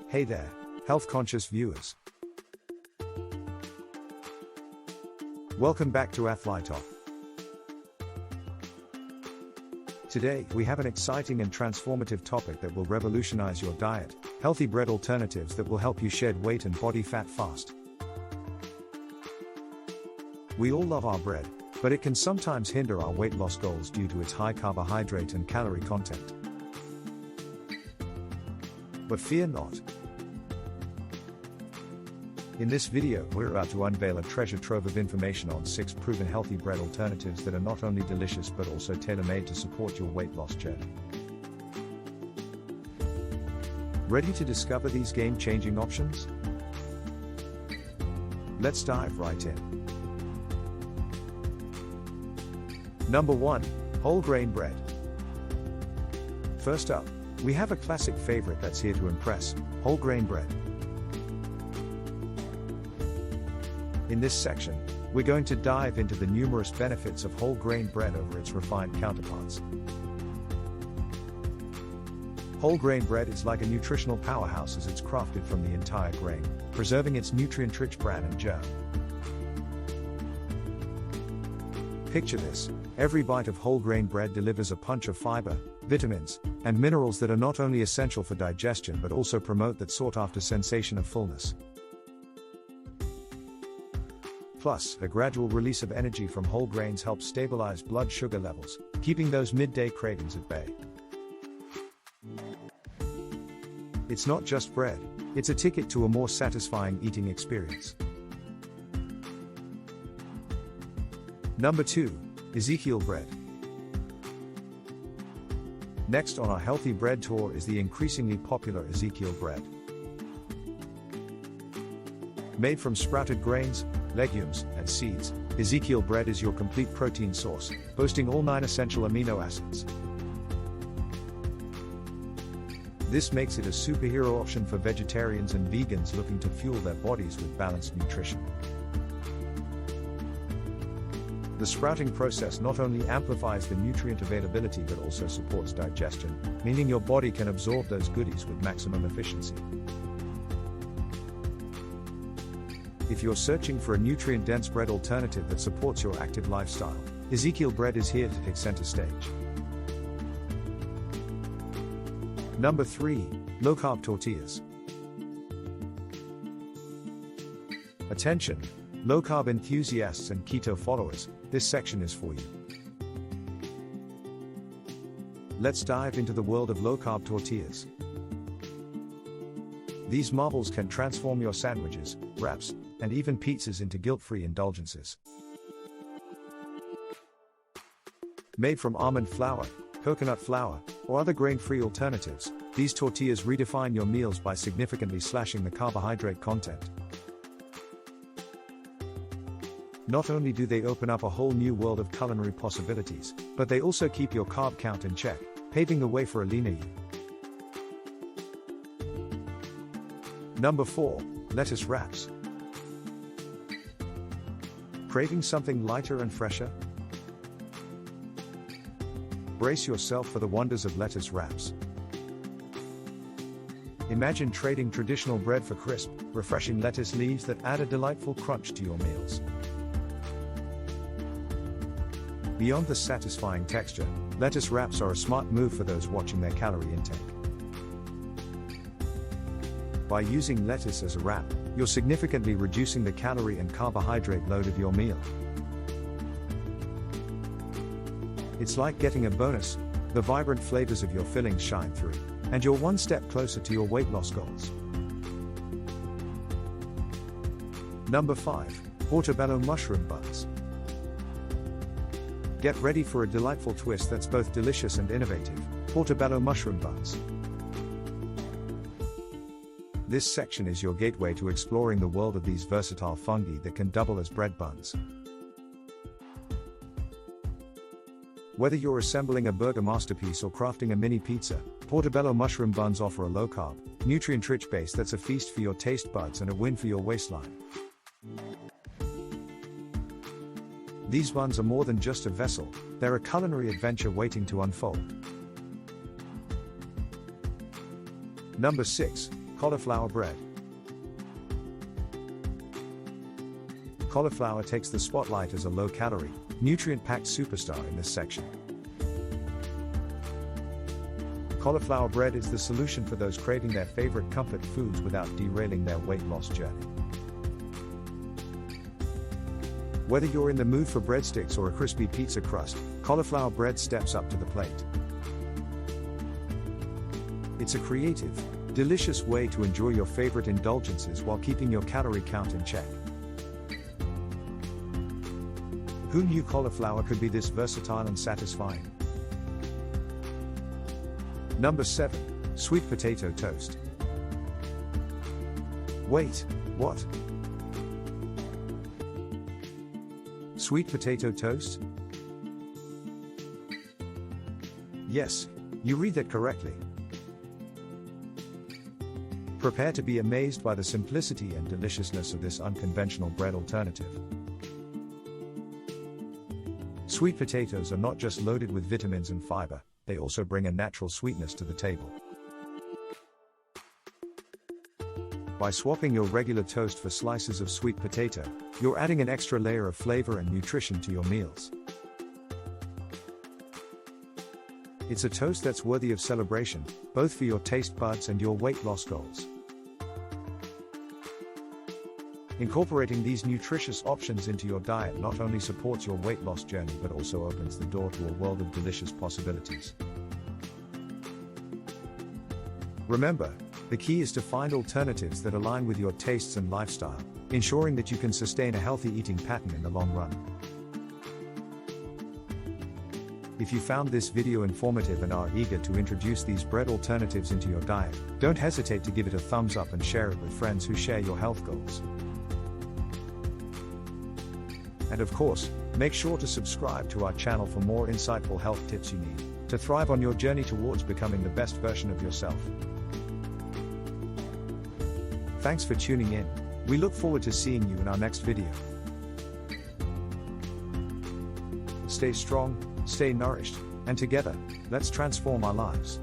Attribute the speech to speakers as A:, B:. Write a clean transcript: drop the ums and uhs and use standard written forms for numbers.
A: Hey there, health-conscious viewers. Welcome back to Athletalk. Today, we have an exciting and transformative topic that will revolutionize your diet: healthy bread alternatives that will help you shed weight and body fat fast. We all love our bread, but it can sometimes hinder our weight loss goals due to its high carbohydrate and calorie content. But fear not. In this video, we're about to unveil a treasure trove of information on 6 proven healthy bread alternatives that are not only delicious but also tailor-made to support your weight loss journey. Ready to discover these game-changing options? Let's dive right in. Number 1. Whole grain bread. First up, we have a classic favorite that's here to impress: whole grain bread. In this section, we're going to dive into the numerous benefits of whole grain bread over its refined counterparts. Whole grain bread is like a nutritional powerhouse as it's crafted from the entire grain, preserving its nutrient-rich bran and germ. Picture this: every bite of whole grain bread delivers a punch of fiber, vitamins, and minerals that are not only essential for digestion but also promote that sought-after sensation of fullness. Plus, a gradual release of energy from whole grains helps stabilize blood sugar levels, keeping those midday cravings at bay. It's not just bread, it's a ticket to a more satisfying eating experience. Number 2. Ezekiel Bread. Next on our healthy bread tour is the increasingly popular Ezekiel Bread. Made from sprouted grains, legumes, and seeds, Ezekiel Bread is your complete protein source, boasting all 9 essential amino acids. This makes it a superhero option for vegetarians and vegans looking to fuel their bodies with balanced nutrition. The sprouting process not only amplifies the nutrient availability but also supports digestion, meaning your body can absorb those goodies with maximum efficiency. If you're searching for a nutrient-dense bread alternative that supports your active lifestyle, Ezekiel Bread is here to take center stage. Number 3. Low-Carb Tortillas. Attention, low-carb enthusiasts and keto followers, this section is for you. Let's dive into the world of low-carb tortillas. These marvels can transform your sandwiches, wraps, and even pizzas into guilt-free indulgences. Made from almond flour, coconut flour, or other grain-free alternatives, these tortillas redefine your meals by significantly slashing the carbohydrate content. Not only do they open up a whole new world of culinary possibilities, but they also keep your carb count in check, paving the way for a leaner you. Number 4. Lettuce wraps. Craving something lighter and fresher? Brace yourself for the wonders of lettuce wraps. Imagine trading traditional bread for crisp, refreshing lettuce leaves that add a delightful crunch to your meals. Beyond the satisfying texture, lettuce wraps are a smart move for those watching their calorie intake. By using lettuce as a wrap, you're significantly reducing the calorie and carbohydrate load of your meal. It's like getting a bonus: the vibrant flavors of your fillings shine through, and you're one step closer to your weight loss goals. Number 5. Portobello mushroom buns. Get ready for a delightful twist that's both delicious and innovative: portobello mushroom buns. This section is your gateway to exploring the world of these versatile fungi that can double as bread buns. Whether you're assembling a burger masterpiece or crafting a mini pizza, portobello mushroom buns offer a low-carb, nutrient-rich base that's a feast for your taste buds and a win for your waistline. These buns are more than just a vessel, they're a culinary adventure waiting to unfold. Number 6. Cauliflower bread. Cauliflower takes the spotlight as a low-calorie, nutrient-packed superstar in this section. Cauliflower bread is the solution for those craving their favorite comfort foods without derailing their weight loss journey. Whether you're in the mood for breadsticks or a crispy pizza crust, cauliflower bread steps up to the plate. It's a creative, delicious way to enjoy your favorite indulgences while keeping your calorie count in check. Who knew cauliflower could be this versatile and satisfying? Number 7. Sweet potato toast. Wait, what? Sweet potato toast? Yes, you read that correctly. Prepare to be amazed by the simplicity and deliciousness of this unconventional bread alternative. Sweet potatoes are not just loaded with vitamins and fiber, they also bring a natural sweetness to the table. By swapping your regular toast for slices of sweet potato, you're adding an extra layer of flavor and nutrition to your meals. It's a toast that's worthy of celebration, both for your taste buds and your weight loss goals. Incorporating these nutritious options into your diet not only supports your weight loss journey but also opens the door to a world of delicious possibilities. Remember, the key is to find alternatives that align with your tastes and lifestyle, ensuring that you can sustain a healthy eating pattern in the long run. If you found this video informative and are eager to introduce these bread alternatives into your diet, don't hesitate to give it a thumbs up and share it with friends who share your health goals. And of course, make sure to subscribe to our channel for more insightful health tips you need to thrive on your journey towards becoming the best version of yourself. Thanks for tuning in. We look forward to seeing you in our next video. Stay strong, stay nourished, and together, let's transform our lives.